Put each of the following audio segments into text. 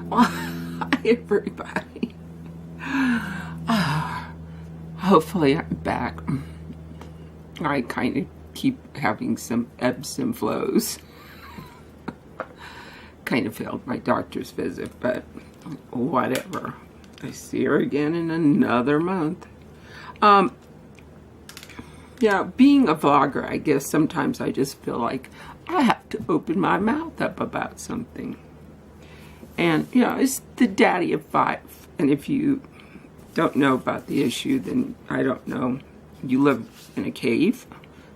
Well, hi everybody. Hopefully I'm back. I kind of keep having some ebbs and flows. Kind of failed my doctor's visit, but whatever. I see her again in another month. Yeah, being a vlogger, I guess sometimes I just feel like I have to open my mouth up about something. And, you know, it's the Daddyofive. And if you don't know about the issue, then I don't know. You live in a cave?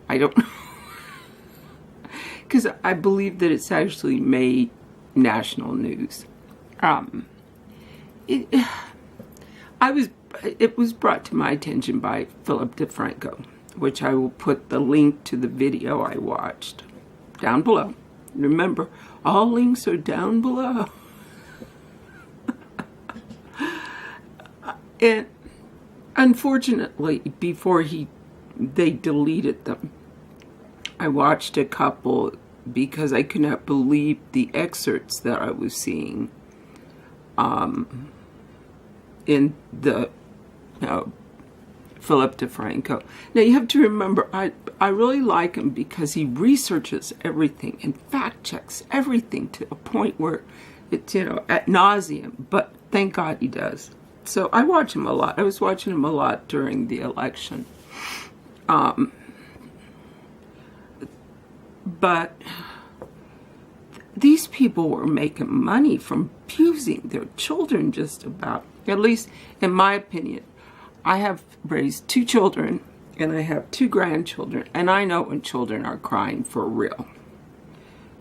I don't know. Because I believe that it's actually made national news. It was brought to my attention by Defrancco, which I will put the link to the video I watched down below. Remember, all links are down below. And unfortunately, before they deleted them, I watched a couple because I could not believe the excerpts that I was seeing in the Defrancco. Now you have to remember, I really like him because he researches everything and fact checks everything to a point where it's, you know, ad nauseum, but thank God he does. So I watch him a lot. I was watching him a lot during the election. But these people were making money from abusing their children just about. At least, in my opinion. I have raised 2 children, and I have 2 grandchildren. And I know when children are crying for real.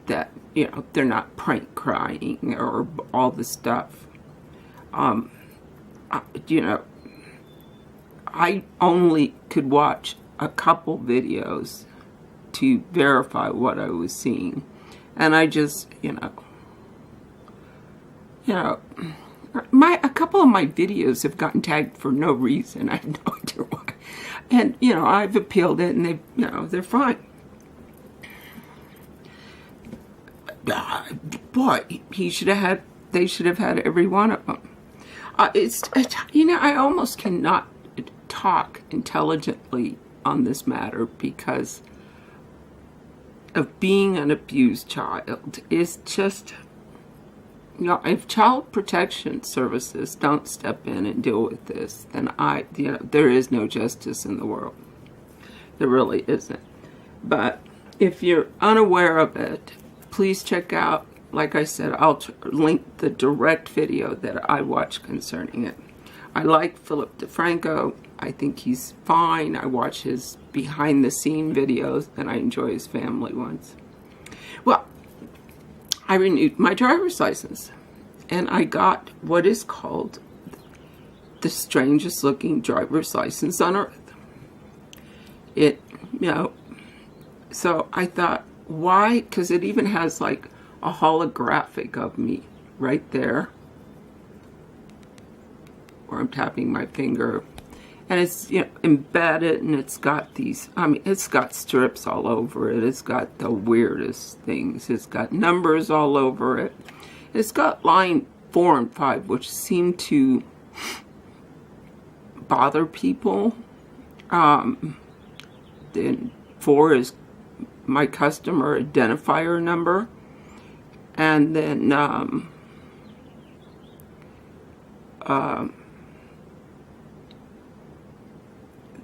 That, you know, they're not prank crying or all the stuff. You know, I only could watch a couple videos to verify what I was seeing. And I just, you know, a couple of my videos have gotten tagged for no reason. I have no idea why. And, you know, I've appealed it and they, you know, they're fine. Boy, they should have had every one of them. You know, I almost cannot talk intelligently on this matter because of being an abused child. It's just, you know, if child protection services don't step in and deal with this, then you know, there is no justice in the world. There really isn't. But if you're unaware of it, please check out, like I said, I'll link the direct video that I watched concerning it. I like Defrancco. I think he's fine. I watch his behind-the-scene videos, and I enjoy his family ones. Well, I renewed my driver's license, and I got what is called the strangest looking driver's license on earth. It, you know, so I thought, why? Because it even has like a holographic of me right there, where I'm tapping my finger. And it's, you know, embedded, and it's got these, I mean, it's got strips all over it. It's got the weirdest things. It's got numbers all over it. It's got line 4 and 5, which seem to bother people. Then 4 is my customer identifier number. And then,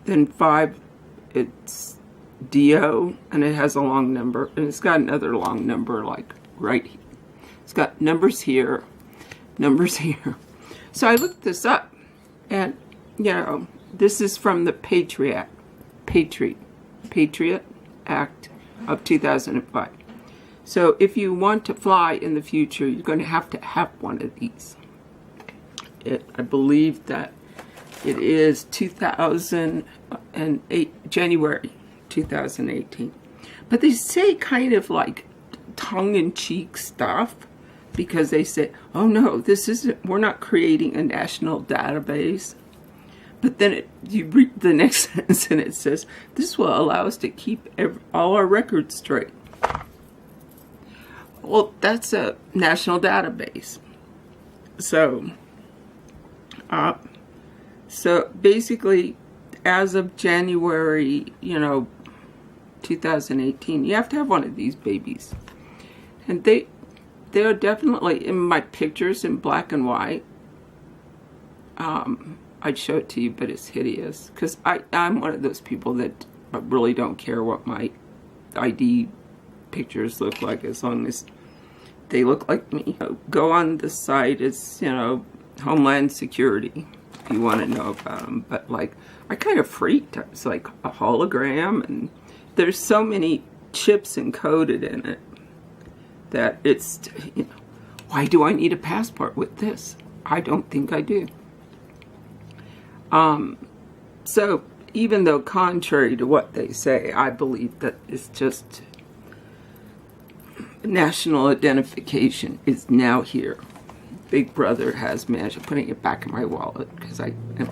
then 5, it's DO, and it has a long number, and it's got another long number, like right here. It's got numbers here, numbers here. So I looked this up, and, you know, this is from the Patriot Act of 2005. So if you want to fly in the future, you're going to have one of these. I believe that it is 2008, January 2018. But they say kind of like tongue-in-cheek stuff because they say, oh no, we're not creating a national database. But then you read the next sentence and it says, this will allow us to keep all our records straight. Well, that's a national database. So, so basically, as of January, 2018, you have to have one of these babies. And they are definitely, in my pictures in black and white, I'd show it to you, but it's hideous. Because I'm one of those people that really don't care what my ID pictures look like, as long as they look like me. Go on the site, it's, Homeland Security, if you want to know about them. But, like, I kind of freaked. It's like a hologram, and there's so many chips encoded in it that it's, why do I need a passport with this? I don't think I do. So even though contrary to what they say, I believe that it's just national identification is now here. Big Brother has managed, I'm putting it back in my wallet because I am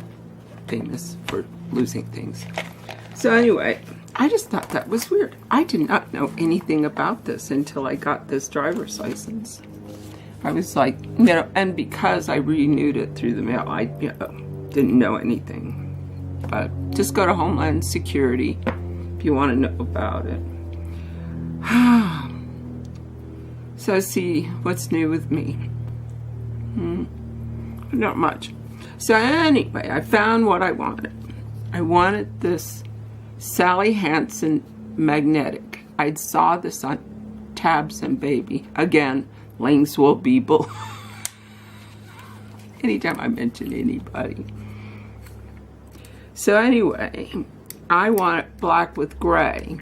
famous for losing things. So anyway, I just thought that was weird. I did not know anything about this until I got this driver's license. I was like, and because I renewed it through the mail, I didn't know anything. But just go to Homeland Security if you want to know about it. So see what's new with me. Not much. So anyway, I found what I wanted. I wanted this Sally Hansen magnetic. I saw this on Tabs and Baby. Again, Langswell Beeble. Anytime I mention anybody. So anyway, I want it black with gray.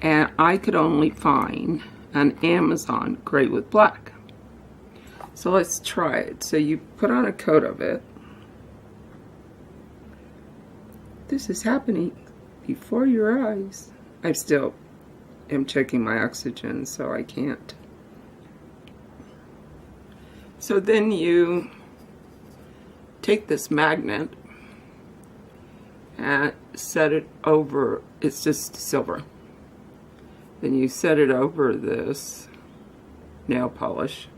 And I could only find on Amazon gray with black. So let's try it. So you put on a coat of it. This is happening before your eyes. I still am checking my oxygen, so I can't. So then you take this magnet and set it over, it's just silver. Then you set it over this nail polish.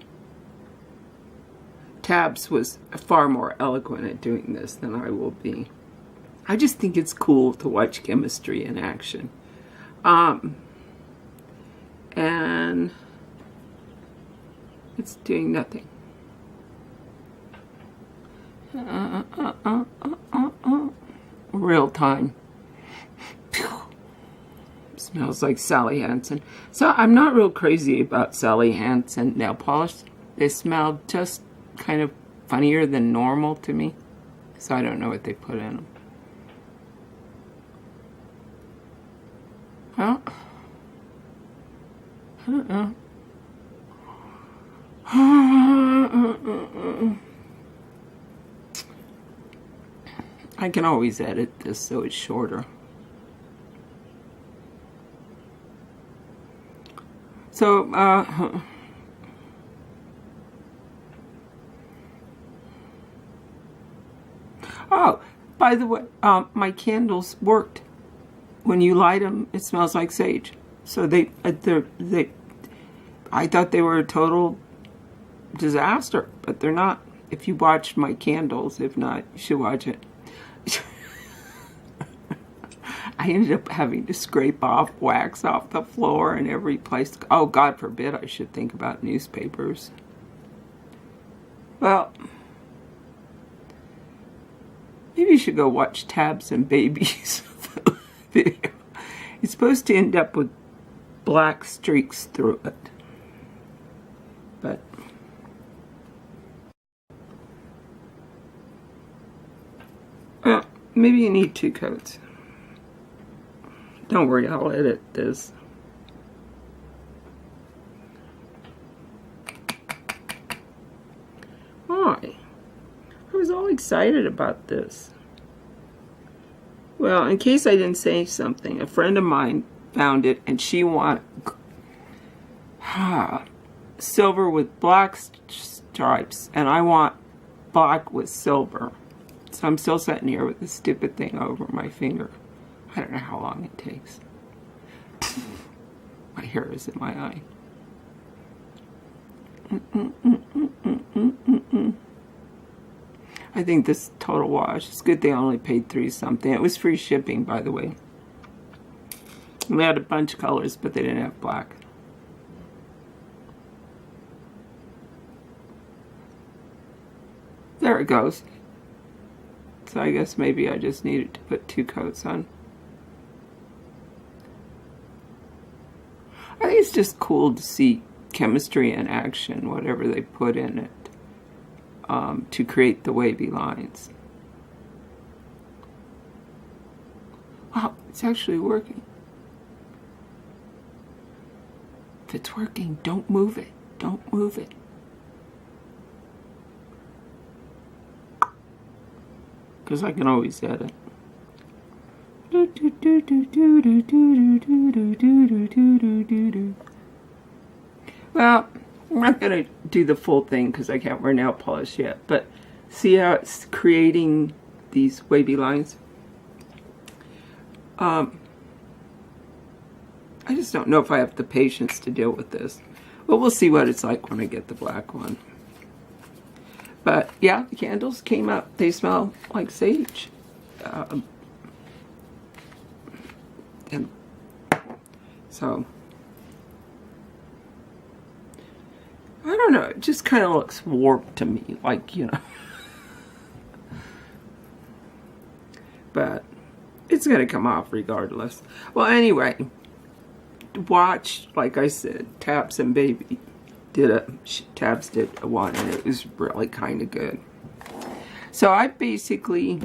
Tabs was far more eloquent at doing this than I will be. I just think it's cool to watch chemistry in action. And it's doing nothing. Real time. Smells like Sally Hansen. So I'm not real crazy about Sally Hansen nail polish. They smell just kind of funnier than normal to me. So I don't know what they put in them. Well, I don't know. I can always edit this so it's shorter. So, oh, by the way, my candles worked. When you light them, it smells like sage. So I thought they were a total disaster, but they're not. If you watch my candles, if not, you should watch it. I ended up having to scrape off wax off the floor and every place. Oh, God forbid I should think about newspapers. Well, maybe you should go watch Tabs and Babies video. It's supposed to end up with black streaks through it. But maybe you need 2 coats. Don't worry, I'll edit this. Why? I was all excited about this. Well, in case I didn't say something, a friend of mine found it and she wanted silver with black stripes, and I want black with silver. So I'm still sitting here with this stupid thing over my finger. I don't know how long it takes. My hair is in my eye. I think this total wash. It's good they only paid $3 something. It was free shipping, by the way. And they had a bunch of colors, but they didn't have black. There it goes. So I guess maybe I just needed to put 2 coats on. I think it's just cool to see chemistry in action, whatever they put in it, to create the wavy lines. Wow, it's actually working. If it's working, don't move it. Don't move it. Because I can always edit. Well, I'm not going to do the full thing because I can't wear nail polish yet. But see how it's creating these wavy lines? I just don't know if I have the patience to deal with this. But we'll see what it's like when I get the black one. But yeah, the candles came out. They smell like sage. And so, I don't know. It just kind of looks warped to me. Like, you know. But it's going to come off regardless. Well, anyway. Watch, like I said, Tabs and Baby. Tabs did a one, and it was really kind of good. So I basically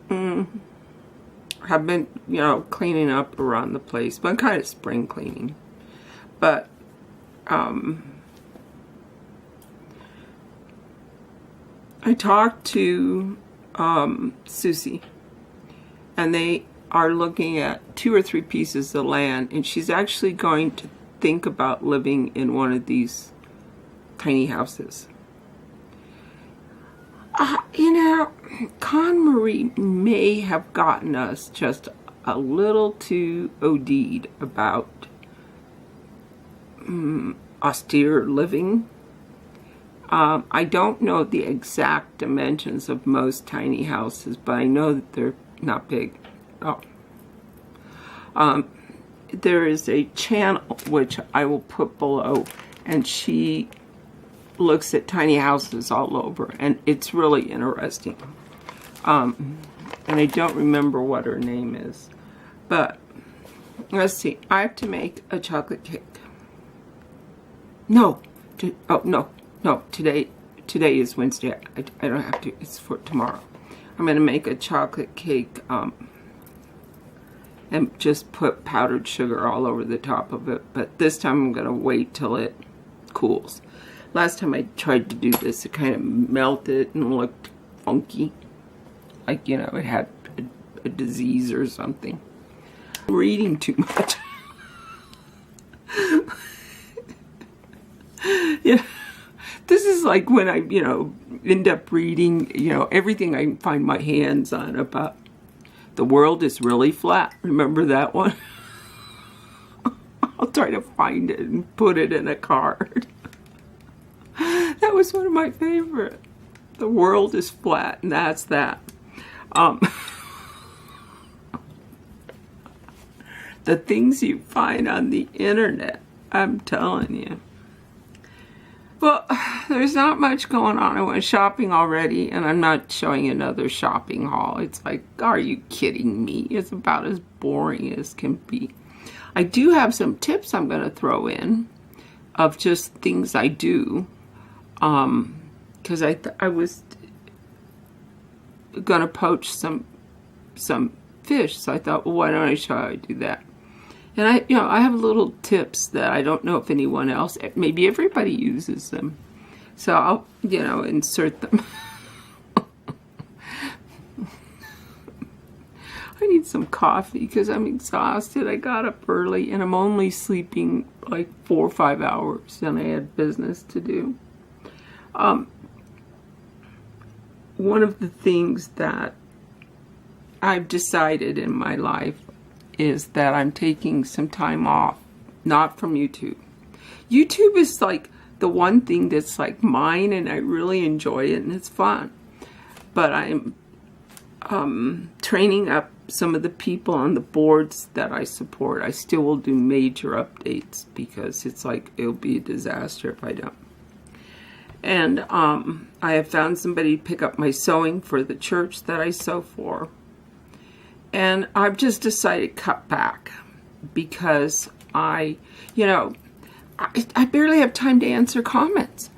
have been, you know, cleaning up around the place, but I'm kind of spring cleaning. But I talked to Susie, and they are looking at 2 or 3 pieces of land, and she's actually going to think about living in one of these tiny houses. You know, Con Marie may have gotten us just a little too OD'd about austere living. I don't know the exact dimensions of most tiny houses, but I know that they're not big. Oh. There is a channel which I will put below, and she looks at tiny houses all over, and it's really interesting. And I don't remember what her name is, but let's see. I have to make a chocolate cake. No, today is Wednesday. I don't have to. It's for tomorrow. I'm gonna make a chocolate cake. And just put powdered sugar all over the top of it. But this time I'm going to wait till it cools. Last time I tried to do this, it kind of melted and looked funky. Like, you know, it had a disease or something. I'm reading too much. Yeah. This is like when I, you know, end up reading, you know, everything I can find my hands on about the world is really flat. Remember that one? I'll try to find it and put it in a card. That was one of my favorite. The world is flat, and that's that. The things you find on the internet, I'm telling you. Well, there's not much going on. I went shopping already, and I'm not showing another shopping haul. It's like, are you kidding me? It's about as boring as can be. I do have some tips I'm going to throw in of just things I do, because I was going to poach some fish, so I thought, well, why don't I show how I do that? And I have little tips that I don't know if anyone else, maybe everybody uses them. So I'll, insert them. I need some coffee because I'm exhausted. I got up early and I'm only sleeping like 4 or 5 hours and I had business to do. One of the things that I've decided in my life is that I'm taking some time off, not from YouTube. YouTube is like the one thing that's like mine and I really enjoy it and it's fun. but I'm training up some of the people on the boards that I support. I still will do major updates because it's like it'll be a disaster if I don't. And I have found somebody to pick up my sewing for the church that I sew for. And I've just decided to cut back because I barely have time to answer comments.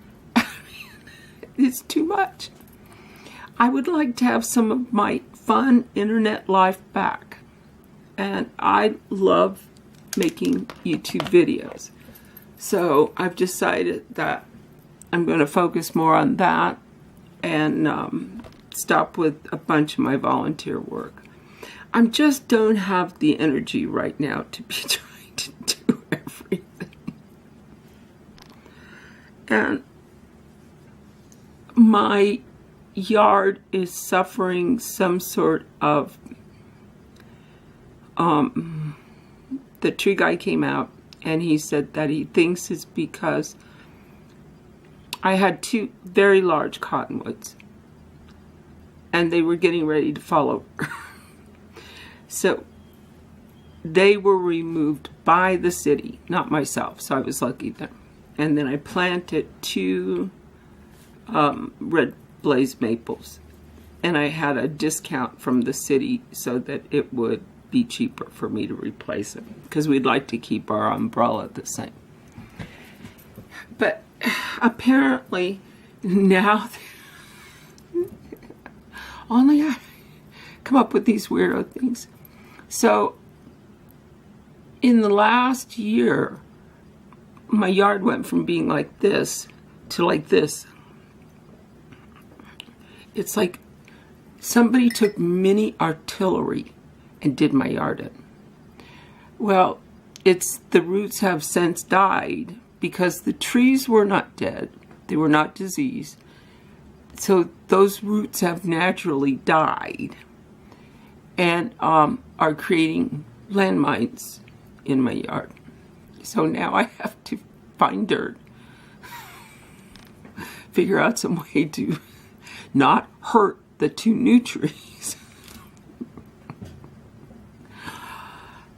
It's too much. I would like to have some of my fun internet life back. And I love making YouTube videos. So I've decided that I'm going to focus more on that and stop with a bunch of my volunteer work. I just don't have the energy right now to be trying to do everything. And my yard is suffering some sort of the tree guy came out and he said that he thinks it's because I had 2 very large cottonwoods and they were getting ready to fall over. So they were removed by the city, not myself, so I was lucky there. And then I planted 2 red blaze maples, and I had a discount from the city so that it would be cheaper for me to replace them because we'd like to keep our umbrella the same. But apparently now only I come up with these weirdo things. So in the last year my yard went from being like this to like this. It's like somebody took mini artillery and did my yard in. Well, the roots have since died because the trees were not dead. They were not diseased. So those roots have naturally died and are creating landmines in my yard. So now I have to find dirt, figure out some way to not hurt the 2 new trees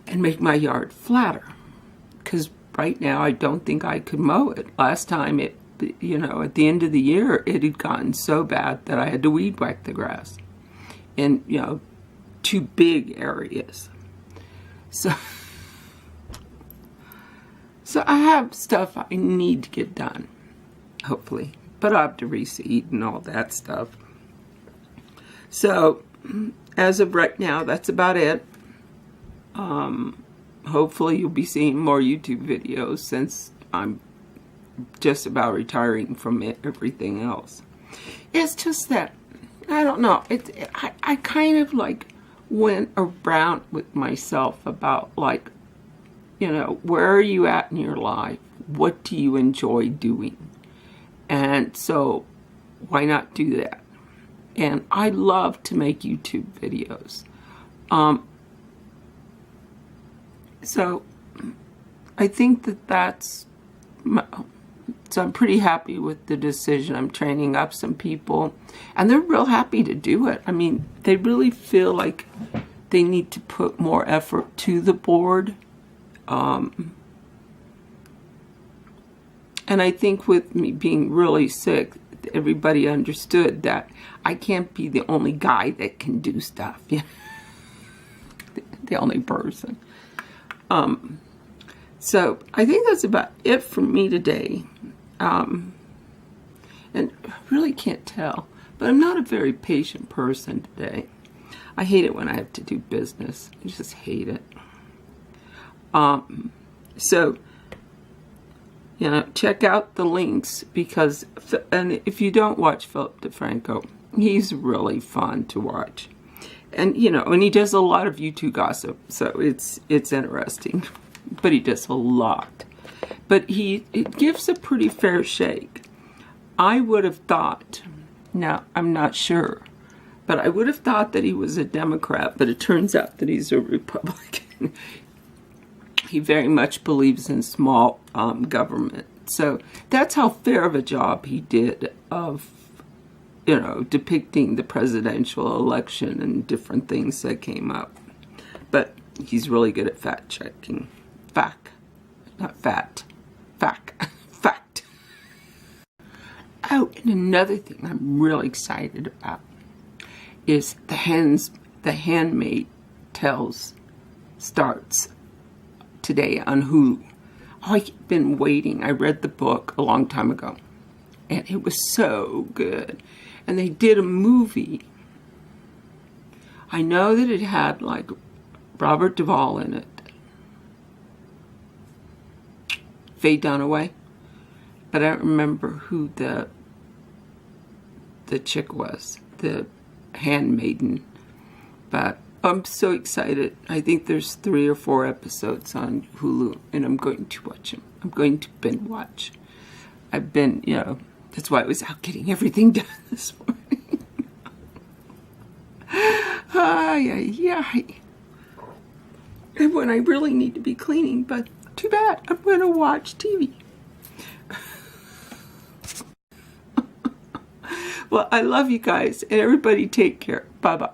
and make my yard flatter. Because right now I don't think I could mow it. Last time at the end of the year, it had gotten so bad that I had to weed whack the grass in, 2 big areas. So I have stuff I need to get done, hopefully. But I have to reseed and all that stuff. So, as of right now, that's about it. Hopefully you'll be seeing more YouTube videos since I'm just about retiring from everything else. It's just that, I don't know, I kind of like went around with myself about like, where are you at in your life? What do you enjoy doing? And so, why not do that? And I love to make YouTube videos. So, I think so I'm pretty happy with the decision. I'm training up some people, and they're real happy to do it. I mean, they really feel like they need to put more effort to the board. And I think with me being really sick, everybody understood that I can't be the only guy that can do stuff. Yeah. The only person. So I think that's about it for me today. And I really can't tell, but I'm not a very patient person today. I hate it when I have to do business. I just hate it. So, check out the links because, and if you don't watch Philip Defrancco, he's really fun to watch. And, and he does a lot of YouTube gossip, so it's interesting. But he does a lot. But it gives a pretty fair shake. I would have thought, now I'm not sure, but I would have thought that he was a Democrat, but it turns out that he's a Republican. He very much believes in small government. So that's how fair of a job he did of you know, depicting the presidential election and different things that came up. But he's really good at fact checking. Not fat. Fact. Oh, and another thing I'm really excited about is The Handmaid's Tales starts today on Hulu. Oh, I've been waiting. I read the book a long time ago, and it was so good. And they did a movie. I know that it had, like, Robert Duvall in it. Faye Dunaway. But I don't remember who the chick was, the handmaiden. But I'm so excited. I think there's 3 or 4 episodes on Hulu, and I'm going to watch them. I'm going to binge watch. I've been, you know, that's why I was out getting everything done this morning. And when I really need to be cleaning, but too bad, I'm going to watch TV. Well, I love you guys, and everybody take care. Bye-bye.